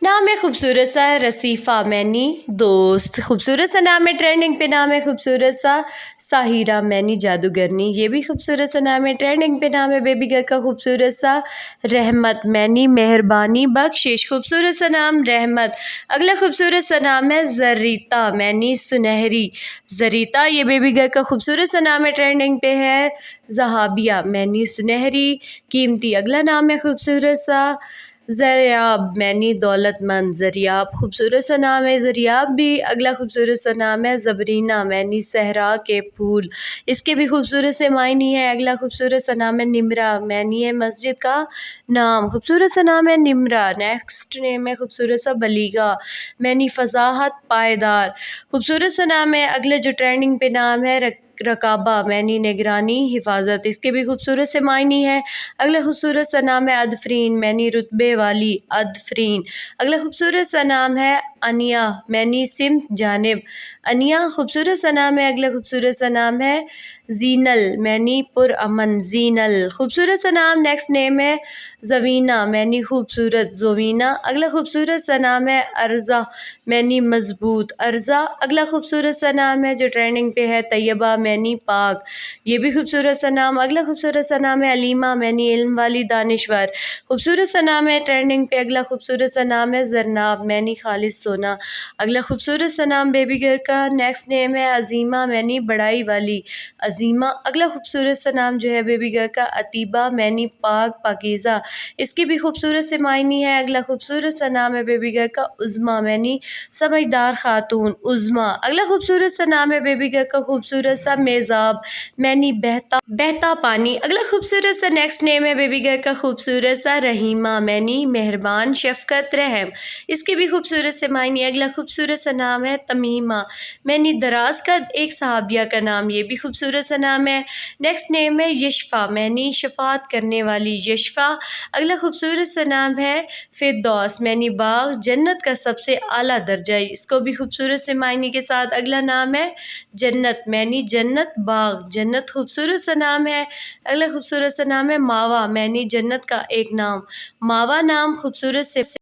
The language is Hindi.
नाम है खूबसूरत सा रसीफ़ा मैनी दोस्त, खूबसूरत सा नाम है, ट्रेंडिंग पे नाम है खूबसूरत सा साहिरा मैनी जादूगरनी, ये भी खूबसूरत सा नाम है, ट्रेंडिंग पे नाम है बेबी गर्ल का खूबसूरत सा रहमत मैनी मेहरबानी बख्शिश, खूबसूरत सा नाम रहमत। अगला खूबसूरत सा नाम है ज़रीता मैनी सुनहरी ज़रीता, ये बेबी गर्ल का खूबसूरत सा नाम है, ट्रेंडिंग पे है ज़हाबिया मैनी सुनहरी कीमती। अगला नाम है खूबसूरत सा ज़रियाब मैनी दौलतमंद ज़रियाब, खूबसूरत सा नाम है ज़रियाब भी। अगला खूबसूरत सा नाम है ज़बरीना मैनी सहरा के फूल, इसके भी खूबसूरत से मायनी है। अगला खूबसूरत सा नाम है निमरा मैनी है मस्जिद का नाम, खूबसूरत सा नाम है निमरा। नेक्स्ट नेम है खूबसूरत सा बलीगा मैनी फ़साहत पायदार, खूबसूरत सा नाम है। अगले जो ट्रेंडिंग पे नाम है रकाबा मैनी निगरानी हिफाजत, इसके भी खूबसूरत से मायनी है। अगला खूबसूरत सा नाम है अदफरीन मैनी रुतबे वाली अदफरीन। अगला खूबसूरत सा नाम है अनिया मैनी सिमत जानिब अनिया, खूबसूरत सा नाम है। अगला खूबसूरत सा नाम है जीनल मैनी पुरअमन जीनल, खूबसूरत सा नाम। नेक्स्ट नेम है जवीना मैनी खूबसूरत जोवीना। अगला खूबसूरत सा नाम है अर्ज़ा मैनी मजबूत अर्ज़ा। अगला खूबसूरत सा नाम है जो ट्रेंडिंग पे है तैयबा मैनी पाक, ये भी खूबसूरत सा नाम। अगला खूबसूरत सा नाम है अलीमा मैनी इल्म वाली दानिश्वर, खूबसूरत सा नाम है, ट्रेंडिंग पे। अगला खूबसूरत सा नाम है ज़रनाब मैनी खालिस सोना। अगला खूबसूरत सा नाम बेबी गर्ल का नेक्स्ट नेम है अजीमा मैनी बड़ाई वाली अजीमा। अगला खूबसूरत सा नाम जो है बेबी गर्ल का अतीबा मैनी पाक पाकीज़ा, इसकी भी खूबसूरत से मायनी है। अगला खूबसूरत सा नाम है बेबी गर्ल का उज़्मा मैनी समझदार खातून उज़्मा। अगला खूबसूरत सा नाम है बेबी गर्ल का खूबसूरत सा मेज़ाब मैनी बहता बहता पानी। अगला खूबसूरत सा नेक्स्ट नेम है बेबी गर्ल का खूबसूरत सा रहीमा मैनी मेहरबान शफ़क़त रहम, इसकी भी खूबसूरत से मायनी। अगला खूबसूरत सा नाम है तमीमा मैनी दराज का एक सहाबिया का नाम, ये भी खूबसूरत सा नाम है। नेक्स्ट नेम है यशफ़ा मैनी शफ़ात करने वाली यशफ़ा। अगला खूबसूरत सा नाम है फ़िरदौस मैनी बाग जन्नत का सबसे आला दर्जा, इसको भी खूबसूरत से मायने के साथ। अगला नाम है जन्नत मैनी जन्नत बाग जन्नत, खूबसूरत सा नाम है। अगला खूबसूरत सा नाम है मावा मैनी जन्नत का एक नाम मावा नाम, खूबसूरत से